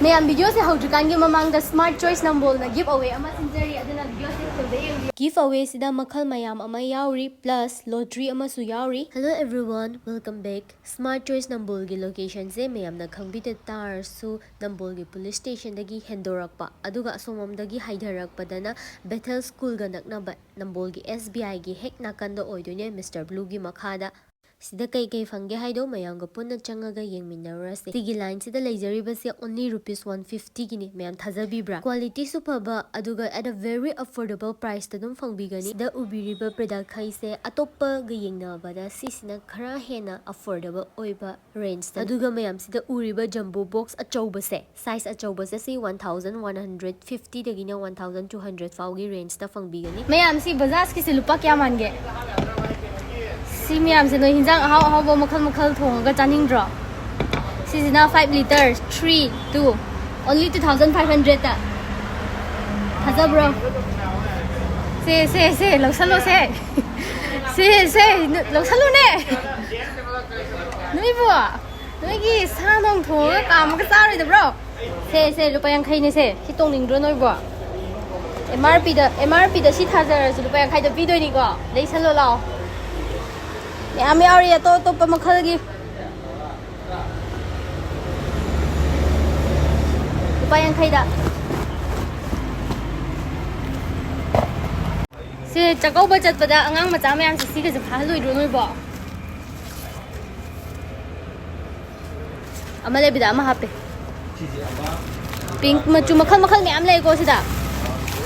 Mayam video se haujukangi mamangda Smartchoice Nambol na giveaway ama sinjari aduna video se today giveaway sida makhal mayam ama yauri plus lottery ama su yauri. Hello everyone, welcome back. Smartchoice Nambol gi location se mayam na khangbide tar su Nambol gi police station dagi hendorakpa aduga asomam dagi haidarakpadana Bethel School ga naknaba Nambol gi SBI gi hek nakanda oidone Mr. Blue gi makhada sida kai fange haido mayam ga punna changaga yengminarase tigi line sida leizaribase only rupees 150 gini mayam thazabibra quality superba aduga at a very affordable price ta dum fangbigani sida ubiriba product khaise atoppa ga yengnabada sisina khara hena affordable oiba range ta aduga mayam sida uriba jumbo box achauba se size achauba se 1150 dagina 1200 faugi range ta fangbigani mayam si bajaj ki se lupa kya mange si miyam se no hinjang how bo makhal thong ga chaning draw si na 5 liters 3 2 only 2500 ta haza bro se laksalo se laksalo ne nui bo nui gi sa nong thong ga kam ga sa roi da bro se lupa yang khai ne se ki tong ning dro noi bo MRP da si thajar su lupa yang khai da video ni ko lei salo lao I'm already at all top of Makalagi. Bayan Kaida. See, Jacob budget for that among Madame and the secrets of Halloween Runner. I'm a little bit happy. Pink Machumakal, I'm like go to that.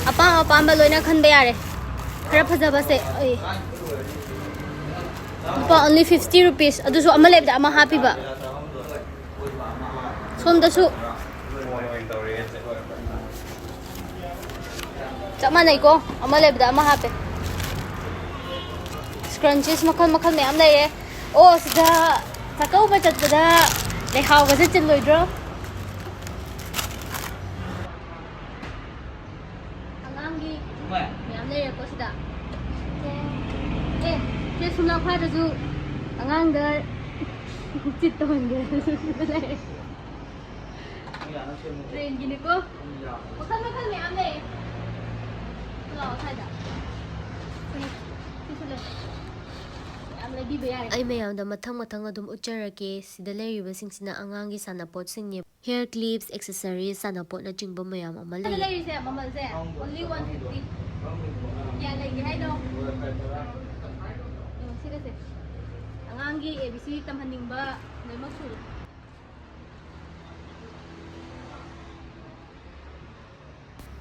Upon Bambalona can bear it. Rapazaba say, only 50 rupees. Ado so amaleb da ama happy ba. Som da so. Chama nai ko amaleb da ama happy. Scrunchies makal me am lai e. Oh sida takau ba chat da le haw ba chat loi dro. Angamgi me am lai ko sida. Thế chúng ta khoai được ngang đây chít toàn kìa rèn gì nữa cô một khăn mẹ ăn đi lò thay đã ai mayam da mathang adum ucharake sida leiriba singsina angangi sanapot singni hair clips accessories sanapot na chingba mayam amalai leiri se mamal se only 150 ya lagi hai do angangi ABC tamhaningba naimaksu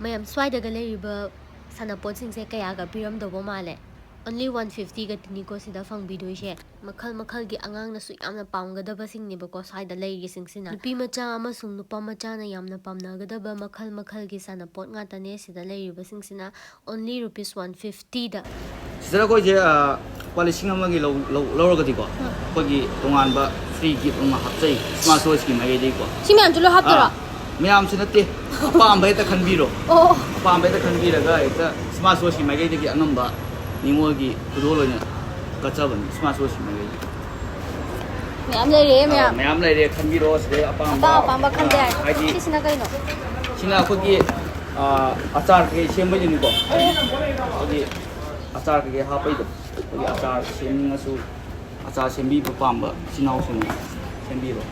mayam swai daga leiriba sanapot singse kaya ga piram dobo male only 150 ga tini ko sida fang video she makhal gi angang na su yamna pamgadaba singni ba ko swai da leiri singsina nupi macha amasung nupa macha na yamna pamnagadaba makhal gi sanapot nga tane sida leiriba singsina only rupees 150 da sida ko je quality amagi lawragadi ko kogi tonganba free gift ma hapchai Smartchoice ki mai dei ko simyam julo haptara miyam sinate apam bai ta khanbiro apam bai ta khanbira ga eta Smartchoice ki mai dei ki anamba ningogi kudolonya kachaban Smartchoice ki mai dei miyam lai re khanbiro se apam ba khande ai sina kai no sina kogi achar ke semba jini ko kogi achar ke hapai do kogi achar semna su achar sembi pamba sinau sembi ro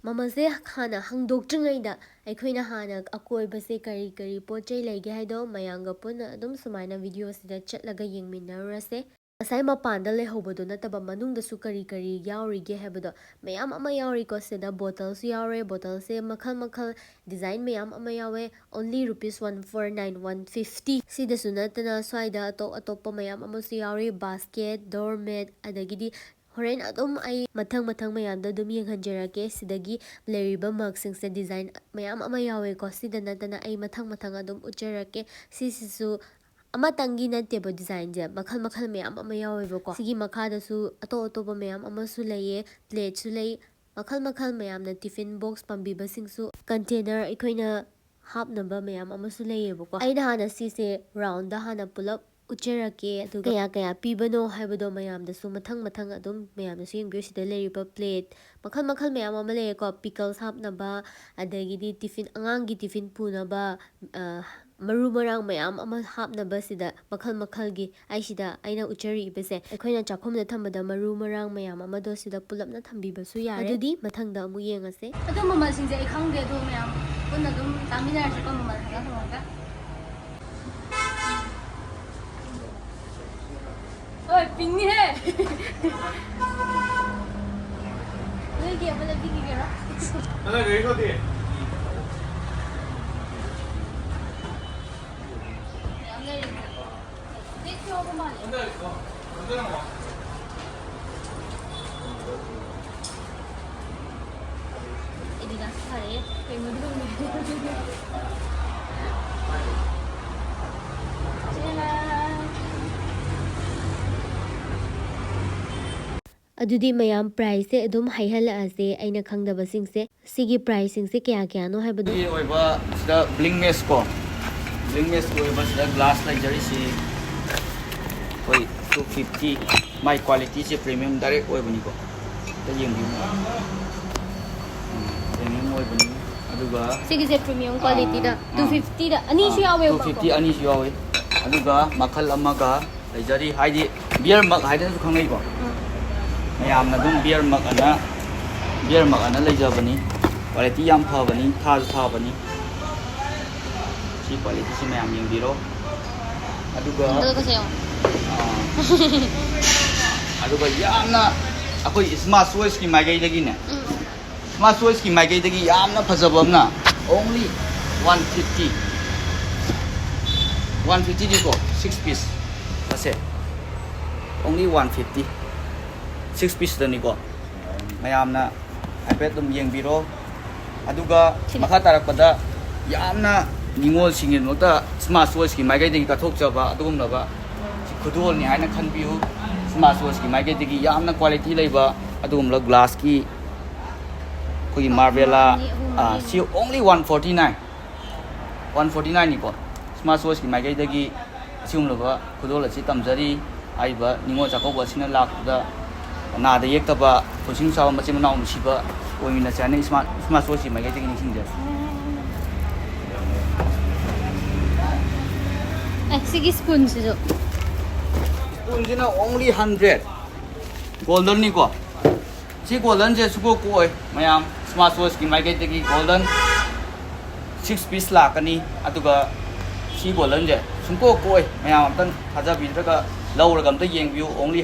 mamase khana hangdok chingai da aikhoina hana akoi base kari pochai lege haido mayanga puna adum sumaina video sida chatlaga yengminarase asai mapanda le hobodo nataba manung da su kari yauri ge hebado mayam ama yauri ko sida bottles yaure bottle se makhal design mayam ama yawe only rupees 149 150 sida sunatana swaida atoppa mayam ama su yauri basket doormat adagidi horen adum ai mathang mayam da dum yenghanjerake sidagi leriba marksing se design mayam ama yawe ko sida natana ai mathang adum ucherake sisisu ama tangi na table design je makhal mayam ama yawe ko sigi makhada su ato mayam ama su laye plate su lay makhal mayam na tiffin box pambi basing su container ikoina hap number mayam ama su laye ko aina hana si se round da hana pull up ꯎꯠꯆꯔꯛꯀꯦ ꯑꯗꯨꯒ ꯀꯌꯥ ꯀꯌꯥ ꯄꯤꯕꯅꯣ ꯍꯥꯏꯕꯗꯣ ꯃꯌꯥꯝꯗꯁꯨ ꯃꯊꯪ ꯃꯊꯪ ꯑꯗꯨꯝ ꯃꯌꯥꯝꯗꯁꯨ ꯌꯦꯡꯕꯤꯌꯨ ꯁꯤꯗ ꯂꯩꯔꯤꯕ ꯄ꯭ꯂꯦꯠ ꯃꯈꯜ ꯃꯈꯜ ꯃꯌꯥꯝ ꯑꯃ ꯂꯩꯌꯦꯀꯣ ꯄꯤꯀꯜꯁ ꯍꯥꯞꯅꯕ ꯑꯗꯒꯤꯗꯤ ꯇꯤꯐꯤꯟ ꯑꯉꯥꯡꯒꯤ ꯇꯤꯐꯤन ꯄꯨꯅꯕ ꯃꯔꯨ ꯃꯔꯥꯡ ꯃꯌꯥꯝ ꯑꯃ ꯍꯥꯞꯅꯕ ꯁꯤꯗ ꯃꯈꯜ ꯃꯈꯜꯒꯤ ꯑꯩꯁꯤꯗ ꯑꯩꯅ ꯎꯠꯆꯔꯤꯕꯁꯦ ꯑꯩꯈꯣꯏꯅ ꯆꯥꯛꯈꯨꯝꯗ ꯊꯝꯕꯗ ꯃꯔꯨ ꯃꯔꯥꯡ ꯃꯌꯥꯝ ꯑꯃꯗꯣ ꯁꯤꯗ ꯄꯨꯜꯂꯞꯅ ꯊꯝꯕꯤꯕꯁꯨ ꯌꯥꯔꯦ ꯑꯗꯨꯗꯤ ꯃꯊꯪꯗ ꯑꯃꯨꯛ ꯌꯦꯡꯉꯁꯦ ꯑꯗꯣ ꯃꯃꯜꯁꯤꯡꯁꯦ ꯑꯩ ꯈꯪꯗꯦ ꯑꯗꯣ ꯃꯌꯥꯝ ꯄꯨꯟꯅ ꯑꯗꯨꯝ ꯇꯥꯃꯤꯟꯅꯔꯁꯤꯀꯣ ꯃꯃꯜ ꯍꯪꯉꯒ ꯍꯣꯏ ꯄꯤꯡꯉꯤꯍꯦ ꯅꯣꯏꯒꯤ ꯑꯃ ꯂꯩꯕꯤꯒꯦꯔꯣ Ano gawin ko di? ꯌꯥꯝ ꯂꯩꯔꯤ ꯗꯦꯠ ꯌꯧꯕ ꯃꯥꯜꯂꯦ Ano lang mo? Adidas ꯊꯥꯔꯛꯑꯦ ꯀꯩꯅꯣꯗꯤ ꯈꯪꯗꯦ ꯑꯗꯨꯗꯤ ꯃꯌꯥꯝ ꯄ꯭ꯔꯥꯏꯁꯁꯦ ꯑꯗꯨꯝ ꯍꯥꯏꯍꯜꯂꯛꯑꯁꯦ ꯑꯩꯅ ꯈꯪꯗꯕꯁꯤꯡꯁꯦ ꯁꯤꯒꯤ ꯄ꯭ꯔꯥꯏꯁꯁꯤꯡꯁꯦ ꯀꯌꯥ ꯀꯌꯥꯅꯣ ꯍꯥꯏꯕꯗꯣ ꯁꯤ ꯑꯣꯏꯕ ꯁꯤꯗ ꯕ꯭ꯂꯤꯡ ꯃꯦꯁ ꯀꯣ ꯕ꯭ꯂꯤꯡ ꯃꯦꯁ ꯑꯣꯏꯕ ꯁꯤꯗ ꯒ꯭ꯂꯥꯁ ꯂꯩꯖꯔꯤꯁꯤ ꯑꯩꯈꯣꯏ 250 ꯃꯥꯏ ꯀ꯭ꯋꯥꯂꯤꯇꯤꯁꯦ ꯄ꯭ꯔꯤꯃꯤꯌꯝ ꯗꯥꯏꯔꯦꯛ ꯑꯣꯏꯕꯅꯤꯀꯣ ꯁꯤꯗ ꯌꯦꯡꯕꯤꯌꯨ ꯄ꯭ꯔꯤꯃꯤꯌꯝ ꯑꯣꯏꯕꯅꯤ ꯑꯗꯨꯒ ꯁꯤꯒꯤꯁꯦ ꯄ꯭ꯔꯤꯃꯤꯌꯝ ꯀ꯭ꯋꯥꯂꯤꯇꯤꯗ 250ꯗ ꯑꯅꯤꯁꯨ ꯌꯥꯎꯋꯦꯕ 250 ꯑꯅꯤꯁꯨ ꯌꯥꯎꯋꯦ ꯑꯗꯨꯒ ꯃꯈꯜ ꯑꯃꯒ ꯂꯩꯖꯔꯤ ꯍꯥꯏꯗꯤ ꯕꯤꯌꯔ ꯃꯛ ꯍꯥꯏꯗꯅꯁꯨ ꯈꯪꯅꯩꯀꯣ ꯃꯌꯥꯝꯅ ꯑꯗꯨꯝ ꯕꯤꯌꯔ ꯃꯛ ꯑꯅ ꯂꯩꯖꯕꯅꯤ ꯀ꯭ꯋꯥꯂꯤꯇꯤ ꯌꯥꯝ ꯐꯕꯅꯤ ꯊꯥꯁꯨ ꯊꯥꯕꯅꯤ ꯁꯤ ꯀ꯭ꯋꯥꯂꯤꯇꯤꯁꯤ ꯃꯌꯥꯝ ꯌꯦꯡꯕꯤꯔꯣ ꯑꯗꯨꯒ ꯑꯗꯨꯒ ꯌꯥꯝꯅ ꯑꯩꯈꯣꯏ ꯁ꯭ꯃꯥꯔꯠ ꯆꯣꯏꯁꯀꯤ ꯃꯥꯏꯀꯩꯗꯒꯤꯅꯦ ꯁ꯭ꯃꯥꯔꯠ ꯆꯣꯏꯁꯀꯤ ꯃꯥꯏꯀꯩꯗꯒꯤ ꯌꯥꯝꯅ ꯐꯖꯕ ꯑꯃꯅ only 150 ꯗꯤꯀꯣ 6 ꯄꯤꯁ ꯑꯁꯦ only 150 6 ꯄꯤꯁꯇꯅꯤꯀꯣ ꯃꯌꯥꯝꯅ ꯍꯥꯏꯐꯦꯠ ꯑꯗꯨꯝ ꯌꯦꯡꯕꯤꯔꯣ ꯑꯗꯨꯒ ꯃꯈꯥ ꯇꯥꯔꯛꯄꯗ ꯌꯥꯝꯅ ꯅꯤꯡꯉꯣꯜ ꯁꯤꯡꯒꯤꯗꯃꯛꯇ ꯁ꯭ꯃꯥꯔꯠ ꯆꯣꯏꯁꯀꯤ ꯃꯥꯏꯀꯩꯗꯒꯤ ꯀꯠꯊꯣꯛꯆꯕ ꯑꯗꯨꯒꯨꯝꯂꯕ ꯈꯨꯗꯣꯜꯅꯤ ꯍꯥꯏꯅ ꯈꯟꯕꯤꯌꯨ ꯁ꯭ꯃꯥꯔꯠ ꯆꯣꯏꯁꯀꯤ ꯃꯥꯏꯀꯩꯗꯒꯤ ꯌꯥꯝꯅ ꯀ꯭ꯋꯥꯂꯤꯇꯤ ꯂꯩꯕ ꯑꯗꯨꯒꯨꯝꯂꯕ ꯒ꯭ꯂꯥꯁꯀꯤ ꯑꯩꯈꯣꯏꯒꯤ ꯃꯥꯔꯕꯦꯂꯥ ꯁꯤ only 149 ꯅꯤꯀꯣ ꯁ꯭ꯃꯥꯔꯠ ꯆꯣꯏꯁꯀꯤ ꯃꯥꯏꯀꯩꯗꯒꯤ ꯑꯁꯤꯒꯨꯝꯂꯕ ꯈꯨꯗꯣꯜ ꯑꯁꯤ ꯇꯝꯖꯔꯤ ꯍꯥꯏꯔꯤꯕ ꯅꯤꯡꯉꯣꯜ ꯆꯥꯛꯀꯧꯕ ꯑꯁꯤꯅ ꯂꯥꯛꯄꯗ ꯅꯥꯗ ꯌꯦꯛꯇꯕ ꯄꯨꯟꯁꯤꯡ ꯆꯥꯎꯕ ꯃꯆꯤꯟ ꯃꯅꯥꯎ ꯅꯨꯡꯁꯤꯕ ꯑꯣꯏꯃꯤꯟꯅꯁꯦ ꯍꯥꯏꯅ ꯁ꯭ꯃꯥꯔꯠ ꯆꯣꯏꯁꯀꯤ ꯃꯥꯏꯀꯩꯗꯒꯤ ꯅꯤꯡꯁꯤꯡꯖꯔꯤ ꯁꯤꯒꯤ ꯁ꯭ꯄꯨꯟꯁꯤꯁꯨ ꯁ꯭ꯄꯨꯟꯁꯤꯅ only 100 ꯒꯣꯜꯗꯟꯅꯤꯀꯣ ꯁꯤ ꯒꯣꯜꯗꯟꯁꯦ ꯁꯨꯀꯣꯛ ꯀꯣꯛꯑꯣꯏ ꯃꯌꯥꯝ ꯁ꯭ꯃꯥꯔꯠ ꯆꯣꯏꯁꯀꯤ ꯃꯥꯏꯀꯩꯗꯒꯤ ꯒꯣꯜꯗꯟ 6 ꯄꯤꯁ ꯂꯥꯛꯀꯅꯤ ꯑꯗꯨꯒ ꯁꯤ ꯒꯣꯜꯗꯟꯁꯦ ꯁꯨꯡꯀꯣꯛ ꯀꯣꯛꯑꯣꯏ ꯃꯌꯥꯝ ꯑꯝꯇꯪ ꯊꯥꯖꯕꯤꯗ꯭ꯔꯒ ꯂꯧꯔꯒ ꯑꯝꯇ ꯌꯦꯡꯕꯤꯌꯨ only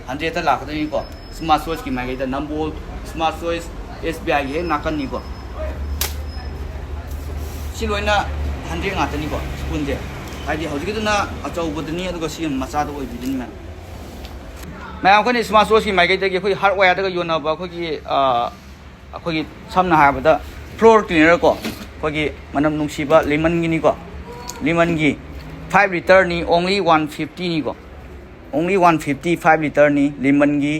100ꯇ ꯂꯥꯛꯀꯗꯣꯏꯅꯤꯀꯣ ꯁ꯭ꯃꯥꯔꯠ ꯆꯣꯏꯁꯀꯤ ꯃꯥꯏꯀꯩꯗ ꯅꯝꯕꯣꯜ ꯁ꯭ꯃꯥꯔꯠ ꯆꯣꯏꯁ SBIꯒꯤ ꯍꯦꯛ ꯅꯥꯀꯟꯅꯤꯀꯣ ꯁꯤ ꯂꯣꯏꯅ 100 ꯉꯥꯛꯇꯅꯤꯀꯣ ꯁ꯭ꯄꯨꯟꯁꯦ ꯍꯥꯏꯗꯤ ꯍꯧꯖꯤꯛꯀꯤꯗꯨꯅ ꯑꯆꯧꯕꯗꯨꯅꯤ ꯑꯗꯨꯒ ꯁꯤ ꯃꯆꯥꯗ ꯑꯣꯏꯕꯤꯗꯨꯅꯤ ꯃꯌꯥꯝ ꯑꯩꯈꯣꯏꯅ ꯁ꯭ꯃꯥꯔꯠ ꯆꯣꯏꯁꯀꯤ ꯃꯥꯏꯀꯩꯗꯒꯤ ꯑꯩꯈꯣꯏ ꯍꯥꯔꯗꯋꯦꯌꯔꯗꯒ ꯌꯣꯟꯅꯕ ꯑꯩꯈꯣꯏꯒꯤ ꯁꯝꯅ ꯍꯥꯏꯔꯕꯗ ꯐ꯭ꯂꯣꯔ ꯀ꯭ꯂꯤꯅꯔ ꯀꯣ ꯑꯩꯈꯣꯏꯒꯤ ꯃꯅꯝ ꯅꯨꯡꯁꯤꯕ ꯂꯦꯃꯟꯒꯤꯅꯤꯀꯣ ꯂꯦꯃꯟꯒꯤ 5 ꯂꯤꯇꯔꯅꯤ only 150 ꯅꯤꯀꯣ only 150 5 ꯂꯤꯇꯔꯅꯤ ꯂꯦꯃꯟꯒꯤ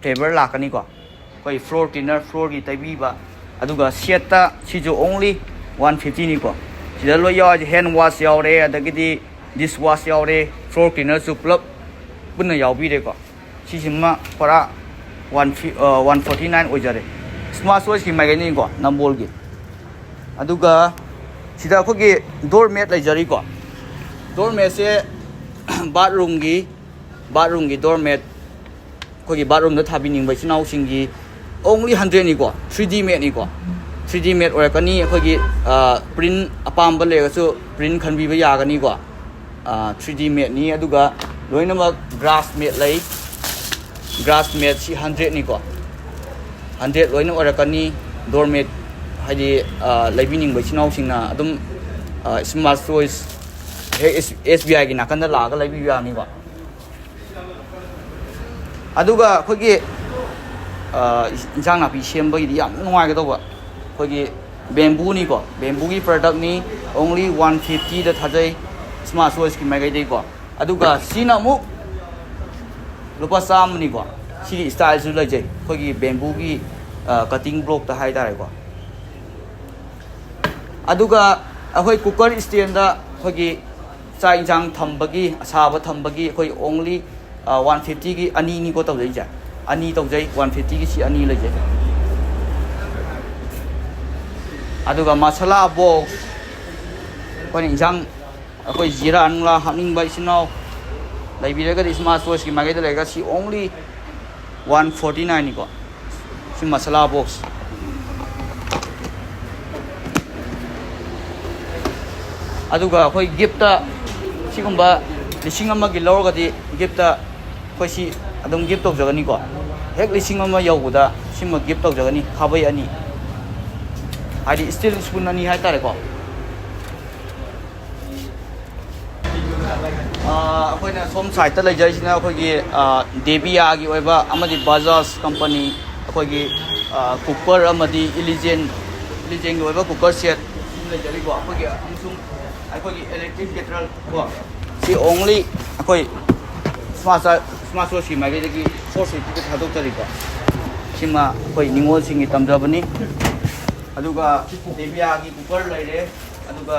ꯐ꯭ꯂꯦꯚꯔ ꯂꯥꯛꯀꯅꯤꯀꯣ ꯑꯩꯈꯣꯏ ꯐ꯭ꯂꯣꯔ ꯀ꯭ꯂꯤꯅꯔ ꯐ꯭ꯂꯣꯔꯒꯤ ꯇꯩꯕꯤꯕ ꯑꯗꯨꯒ ꯁꯦꯠꯇ ꯁꯤꯁꯨ only 150 ꯅꯤꯀꯣ ꯁꯤꯗ ꯂꯣꯏ ꯌꯥꯎꯔꯤꯁꯦ ꯍꯦꯟ ꯋꯥꯁ ꯌꯥꯎꯔꯦ ꯑꯗꯒꯤꯗꯤ ꯗꯤꯁ ꯋꯥꯁ ꯌꯥꯎꯔꯦ ꯐ꯭ꯂꯣꯔ ꯀ꯭ꯂꯤꯅꯔꯁꯨ ꯄꯨꯂꯞ ꯄꯨꯟꯅ ꯌꯥꯎꯕꯤꯔꯦꯀꯣ ꯁꯤꯁꯤꯃ ꯄꯨꯔꯥ 149 ꯑꯣꯏꯖꯔꯦ ꯁ꯭ꯃꯥꯔꯠ ꯆꯣꯏꯁꯀꯤ ꯃꯥꯏꯀꯩꯅꯤꯀꯣ ꯅꯝꯕꯣꯜꯒꯤ ꯑꯗꯨꯒ ꯁꯤꯗ ꯑꯩꯈꯣꯏꯒꯤ ꯗꯣꯔ ꯃꯦꯠ ꯂꯩꯖꯔꯤꯀꯣ ꯗꯣꯔ ꯃꯦꯠꯁꯦ ꯕꯥꯠꯔꯨꯝꯒꯤ ꯗꯣꯔ ꯃꯦꯠ ꯑꯩꯈꯣꯏꯒꯤ ꯕꯥꯠꯔꯨꯝꯗ ꯊꯥꯕꯤꯅꯤꯡꯕ ꯏꯆꯤꯜ ꯏꯅꯥꯎꯁꯤꯡꯒꯤ only 100ꯅꯤꯀꯣ 3D ꯃꯦꯠꯅꯤꯀꯣ 3D ꯃꯦꯠ ꯑꯣꯏꯔꯛꯀꯅꯤ ꯑꯩꯈꯣꯏꯒꯤ ꯄ꯭ꯔꯤꯟ ꯑꯄꯥꯝꯕ ꯂꯩꯔꯒꯁꯨ ꯄ꯭ꯔꯤꯟ ꯈꯟꯕꯤꯕ ꯌꯥꯒꯅꯤꯀꯣ 3D ꯃꯦꯠꯅꯤ ꯑꯗꯨꯒ ꯂꯣꯏꯅꯃꯛ ꯒ꯭ꯔꯥꯁ ꯃꯦꯠ ꯂꯩ ꯒ꯭ꯔꯥꯁ ꯃꯦꯠ ꯁꯤ 100ꯅꯤꯀꯣ 100 ꯂꯣꯏꯅ ꯑꯣꯏꯔꯛꯀꯅꯤ ꯗꯣꯔ ꯃꯦꯠ ꯍꯥꯏꯗꯤ ꯂꯩꯕꯤꯅꯤꯡꯕ ꯏꯆꯤꯜ ꯏꯅꯥꯎꯁꯤꯡꯅ ꯑꯗꯨꯝ ꯁ꯭ꯃꯥꯔꯠ ꯆꯣꯏꯁ ꯍꯦꯛ SBIꯒꯤ ꯅꯥꯀꯟꯗ ꯂꯥꯛꯑꯒ ꯂꯩꯕꯤꯕ ꯌꯥꯅꯤꯀꯣ ꯑꯗꯨꯒ ꯑꯩꯈꯣꯏꯒꯤ ꯏꯟꯁꯥꯡ ꯅꯥꯄꯤ ꯁꯦꯝꯕꯒꯤꯗꯤ ꯌꯥꯝ ꯅꯨꯡꯉꯥꯏꯒꯗꯧꯕ ꯑꯩꯈꯣꯏꯒꯤ ꯕꯦꯝꯕꯨꯅꯤꯀꯣ ꯕꯦꯝꯕꯨꯒꯤ ꯄ꯭ꯔꯗꯛꯅꯤ only 150ꯗ ꯊꯥꯖꯩ ꯁ꯭ꯃꯥꯔꯠ ꯆꯣꯏꯁꯀꯤ ꯃꯥꯏꯀꯩꯗꯒꯤꯀꯣ ꯑꯗꯨꯒ ꯁꯤꯅ ꯑꯃꯨꯛ ꯂꯨꯄꯥ 100ꯅꯤꯀꯣ ꯁꯤꯒꯤ ꯁ꯭ꯇꯥꯏꯜꯁꯨ ꯂꯩꯖꯩ ꯑꯩꯈꯣꯏꯒꯤ ꯕꯦꯝꯕꯨꯒꯤ ꯀꯠꯇꯤꯡ ꯕ꯭ꯂꯣꯛꯇ ꯍꯥꯏꯇꯥꯔꯦꯀꯣ ꯑꯗꯨꯒ ꯑꯩꯈꯣꯏ ꯀꯨꯀꯔ ꯁ꯭ꯇꯦꯟꯗ ꯑꯩꯈꯣꯏꯒꯤ ꯆꯥꯛ ꯏꯟꯁꯥꯡ ꯊꯝꯕꯒꯤ ꯑꯁꯥꯕ ꯊꯝꯕꯒꯤ ꯑꯩꯈꯣꯏ ꯑꯣꯡꯂꯤ 150ꯒꯤ ꯑꯅꯤꯅꯤꯀꯣ ꯇꯧꯖꯩꯁꯦ ꯑꯅꯤ ꯇꯧꯖꯩ 150ꯒꯤ ꯁꯤ ꯑꯅꯤ ꯂꯩꯖꯩ ꯑꯗꯨꯒ ꯃꯁꯥꯂꯥ ꯕꯣꯛꯁ ꯑꯩꯈꯣꯏꯅ ꯏꯟꯁꯥꯡ ꯑꯩꯈꯣꯏ ꯖꯤꯔꯥ ꯅꯨꯡꯂꯥ ꯍꯥꯞꯅꯤꯡꯕ ꯏꯆꯤꯟꯅꯥꯎ ꯂꯩꯕꯤꯔꯒꯗꯤ ꯁ꯭ꯃꯥꯔꯠ ꯆꯣꯏꯁꯀꯤ ꯃꯥꯏꯀꯩꯗ ꯂꯩꯔꯒ ꯁꯤ ꯑꯣꯡꯂꯤ 149ꯅꯤꯀꯣ ꯁꯤ ꯃꯁꯥꯂꯥ ꯕꯣꯛꯁ ꯑꯗꯨꯒ ꯑꯩꯈꯣꯏ ꯒꯤꯐꯇ ꯁꯤꯒꯨꯝꯕ 1,000ꯒꯤ ꯂꯧꯔꯒꯗꯤ ꯒꯤꯐꯇ ꯑꯩꯈꯣꯏ ꯁꯤ ꯑꯗꯨꯝ ꯒꯤꯐ ꯇꯧꯖꯒꯅꯤꯀꯣ ꯍꯦꯛ 1,000 ꯌꯧꯕꯗ ꯁꯤꯃ ꯒꯤꯐ ꯇꯧꯖꯒꯅꯤ ꯈꯥꯕꯩ ꯑꯅꯤ ꯍꯥꯏꯗꯤ ꯁ꯭ꯇꯤꯜ ꯁ꯭ꯄꯨꯟ ꯑꯅꯤ ꯍꯥꯏꯇꯥꯔꯦꯀꯣ ꯑꯩꯈꯣꯏꯅ ꯁꯣꯝ ꯁꯥꯏꯠꯇ ꯂꯩꯖꯔꯤꯁꯤꯅ ꯑꯩꯈꯣꯏꯒꯤ ꯗꯦꯕꯤꯌꯥꯒꯤ ꯑꯣꯏꯕ ꯑꯃꯗꯤ ꯕꯖꯥꯖ ꯀꯝꯄꯅꯤ ꯑꯩꯈꯣꯏꯒꯤ ꯀꯨꯀꯔ ꯑꯃꯗꯤ ꯏꯂꯤꯖꯦꯟꯒꯤ ꯑꯣꯏꯕ ꯀꯨꯀꯔ ꯁꯦꯠ ꯂꯩꯖꯔꯤꯀꯣ ꯑꯩꯈꯣꯏꯒꯤ ꯑꯃꯁꯨꯡ ꯑꯩꯈꯣꯏꯒꯤ ꯏꯂꯦꯛꯇ꯭ꯔꯤꯛ ꯀꯦꯇꯔꯜ ꯀꯣ ꯁꯤ ꯑꯣꯡꯂꯤ ꯑꯩꯈꯣꯏ ꯁ꯭ꯃꯥꯔꯠ ꯆꯣꯏꯁꯀꯤ ꯃꯥꯏꯀꯩꯗꯒꯤ 450ꯗ ꯊꯥꯗꯣꯛꯆꯔꯤꯀꯣ ꯁꯤꯃ ꯑꯩꯈꯣꯏ ꯅꯤꯉꯣꯜꯁꯤꯡꯒꯤ ꯇꯝꯖꯕꯅꯤ ꯑꯗꯨꯒ ꯗꯦꯕꯤꯌꯥꯒꯤ ꯀꯨꯀꯔ ꯂꯩꯔꯦ ꯑꯗꯨꯒ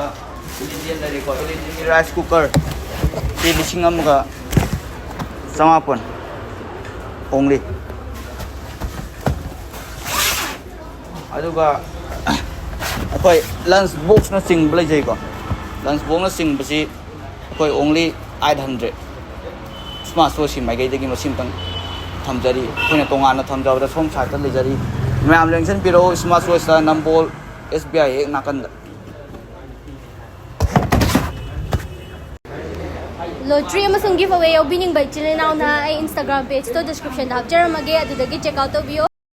ꯏꯂꯤꯖꯦꯟ ꯂꯩꯔꯦꯀꯣ ꯏꯂꯤꯖꯦꯟꯒꯤ ꯔꯥꯏꯁ ꯀꯨꯀꯔ ꯁꯤ 1,900 ꯑꯣꯡꯂꯤ ꯑꯗꯨꯒ ꯑꯩꯈꯣꯏ ꯂꯟꯁ ꯕꯣꯛꯁꯅ ꯆꯤꯡꯕ ꯂꯩꯖꯩꯀꯣ ꯂꯟꯁ ꯕꯣꯛꯁꯅ ꯆꯤꯡꯕꯁꯤ ꯑꯩꯈꯣꯏ ꯑꯣꯡꯂꯤ 800 ꯁ꯭ꯃꯥꯔꯠ ꯆꯣꯏꯁꯀꯤ ꯃꯥꯏꯀꯩꯗꯒꯤ ꯃꯁꯤꯃꯇꯪ ꯊꯝꯖꯔꯤ ꯑꯩꯈꯣꯏꯅ ꯇꯣꯉꯥꯟꯅ ꯊꯝꯖꯕꯗ ꯁꯣꯝ ꯁꯥꯏꯠꯇ ꯂꯩꯖꯔꯤ ꯃꯌꯥꯝ ꯂꯦꯡꯁꯤꯟꯕꯤꯔꯛꯎ ꯁ꯭ꯃꯥꯔꯠ ꯆꯣꯏꯁꯇ ꯅꯝꯕꯣꯜ SBI ꯍꯦꯛ ꯅꯥꯀꯟꯗ ꯂꯣꯇ꯭ꯔꯤ ꯑꯃꯁꯨꯡ ꯒꯤꯐ ꯑꯋꯦ ꯌꯥꯎꯕꯤꯅꯤꯡꯕ ꯏꯆꯤꯜ ꯏꯅꯥꯎꯅ ꯑꯩ ꯏꯟꯁꯇꯥꯒ꯭ꯔꯥꯝ ꯄꯦꯖꯇꯣ ꯗꯤꯁꯀ꯭ꯔꯤꯞꯁꯟꯗ ꯍꯥꯞꯆꯔꯝꯃꯒꯦ ꯑꯗꯨꯗꯒꯤ ꯆꯦꯛ ꯑꯥꯎꯠ ꯇꯧꯕꯤꯌꯣ